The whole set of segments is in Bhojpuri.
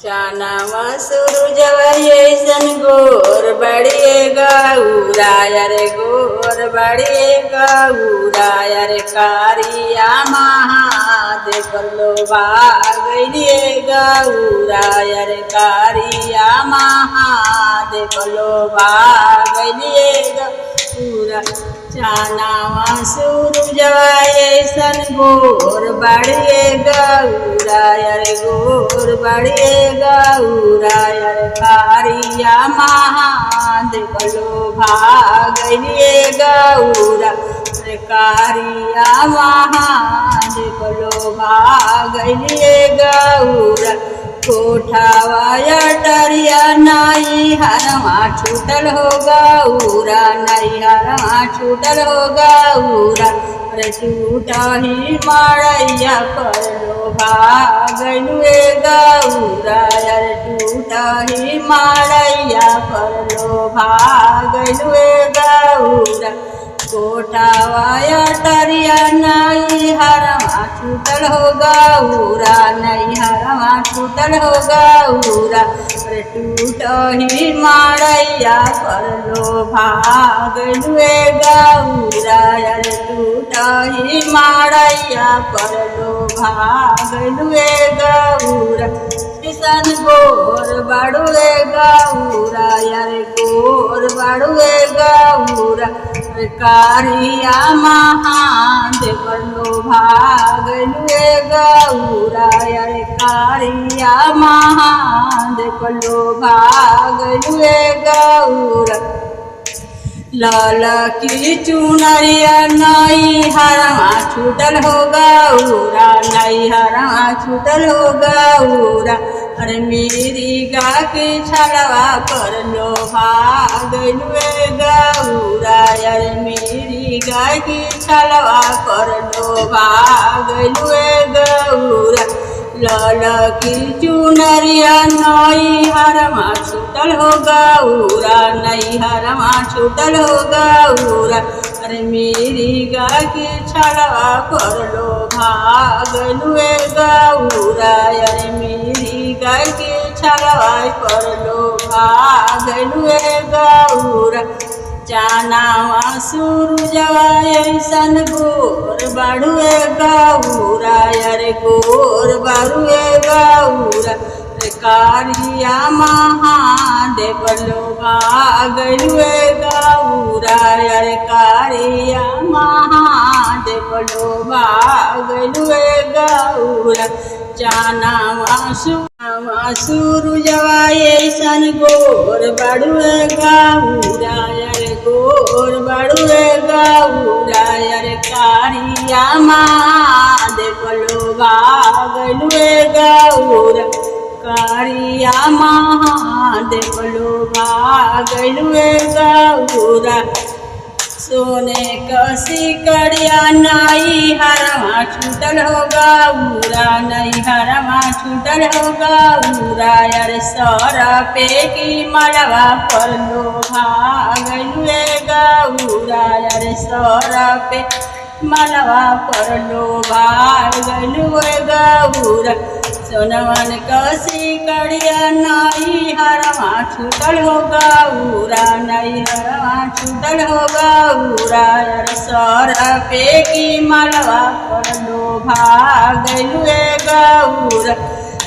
चानावा सूरजवा ऐसन गोर बड़िए गौराया रे गोर बड़िए गौराया रे कारिया महादेव लोभा गइलिए गौराया रे कारिया महादेव लोभा गइलिए गौरा चानावा सूरजवा ऐसन गोर बड़िए गौराया रे गोर बड़िए गौराया रे कारिया महादेव लोभा गइलिए गौरा रे कारिया महादेव लोभा गइलिए गौरा कोठावा अटरिया नाई हरवा छूटल हो गौरा नाई हरवा छूटल हो गौरा रे टूटा ही मारैया पर लोभा गइलुए गौरा रे टूटा ही मारैया पर लोभा गइलुए गौरा कोठावा अटरिया नाई हरवा छूटल हो गौरा नाई हरवा छूटल हो गौरा रे टूटा ही मारैया पर लोभा गइलुए गौरा रे टूटा ही मारैया पर लोभा गइलुए गौरा किसान गोर बड़ुए गौरा रे गोर बड़ुए गौरा रे कारिया महादेव लोभा गइलुए गौरा रे कारिया महादेव लोभा गइलुए गौरा लाल की चुनरिया नाई हरवा छूटल हो गौरा नाई हरवा छूटल हो गौरा अरे मेरी गा के छलवा पर लोभा गइलुए गौरा अरे मेरी गा के छलवा पर लोभा गइलुए गौरा लाल की चुनरिया नाई हरवा छूटल हो गौरा नाई हरवा छूटल हो गौरा अरे मेरी गा के छलवा पर लोभा गइलुए गौरा अरे मेरी गा के छलवा पर लोभा गइलुए गौरा चानावा सूरजवा ऐसन गोर बड़ुए गौरा रे गोर बड़ुए गौरा रे कारिया महादेव लोभा गइलुए गौरा रे कारिया महादेव लोभा गइलुए गौरा चानावा सूरजवा ऐसन गोर बड़ुए गौरा रे गोर बड़ुए गौरा रे कारिया महादेव लोभा गइलुए गौरा कारिया महादेव लोभा गइलुए गौरा सोने कसी कड़िया नाई हरवा छूटल हो गौरा नाई हरवा छूटल हो गौरा अरे सर पे की मलवा पर लोभा गइलुए गौरा अरे सर पे मलवा पर लोभा गइलुए गौरा सोनवन कसी कड़िया नाई हरवा छूटल हो गौरा नाई हरवा छूटल हो गौरा अरे सर पे की मलवा पर लोभा गइलुए गौरा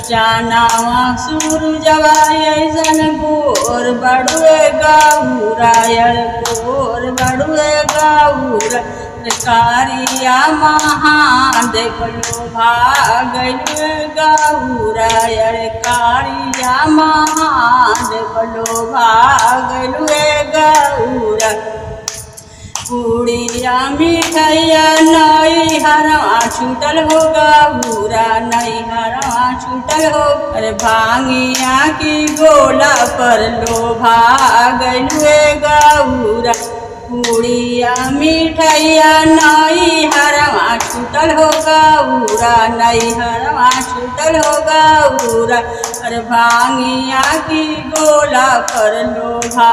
चानावा सूरजवा ऐसन गोर बड़ुए गौरा रे गोर बड़ुए गौरा रे कारिया महादेव लोभा गइलुए गौरा रे कारिया महादेव लोभा गइलुए गौरा पूड़िया मिठाइया नाई हरवा छूटल हो गौरा नाई हरवा छूटल हो अरे भांगिया की गोला पर लोभा गइलुए गौरा पूड़िया मिठाइया नाई हरवा छूटल हो गौरा नाई हरवा छूटल हो गौरा अरे भांगिया की गोला पर लोभा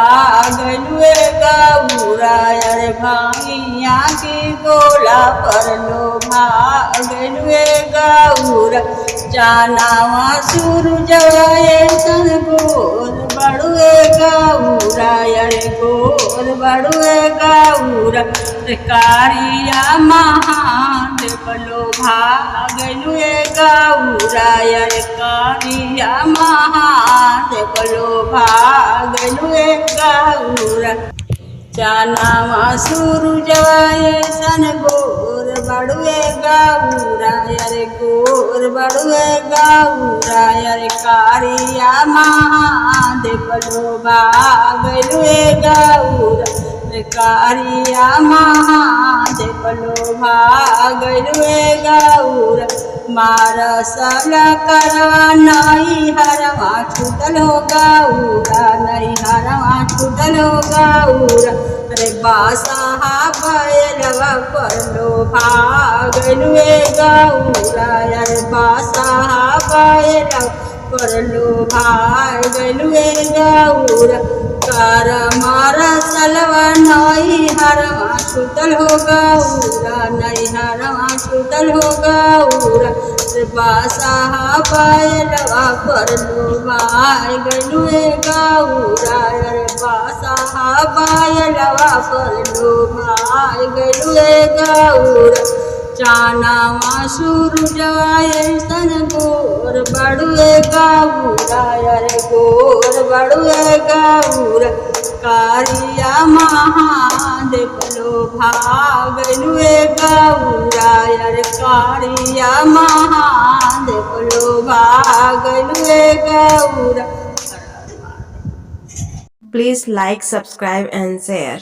गइलुए गौरा अरे भांगिया की गोला पर लोभा गइलुए गौरा चानावा सूरजवा अरे गोर बड़ुए गौरा रे कारिया महादेव लोभा गइलुए गौरा अरे कारिया महादेव लोभा गइलुए गौरा चाना मासुरु जवाए सन गोर बड़ुए गौरा अरे गोर बड़ुए गौरा अरे कारिया महादेव लोभा गइलुए गौरा रे कारिया महादेव लोभा गइलुए गौरा मारसल करवा नई हरवा छूटल हो गौरा नई हरवा छूटल हो गौरा अरे बासहा बैलवा पर लोभा गइलुए गौरा अरे बासहा बैलवा पर लोभा गइलुए गौरा कर मार सलवा नई हरवा छूटल हो गौरा नई हरवा छूटल हो गौरा बासहा बैलवा पर लोभा गइलुए गौरा अरे बासहा बैलवा पर लोभा गइलुए गौरा चाना मासुरु जवाए सन गोर बड़ुए गौरा अरे गोर बड़ुए गौरा कारिया महादेव लोभा गइलुए गौरा अरे कारिया महादेव लोभा गइलुए Gaura. Please like, subscribe and share.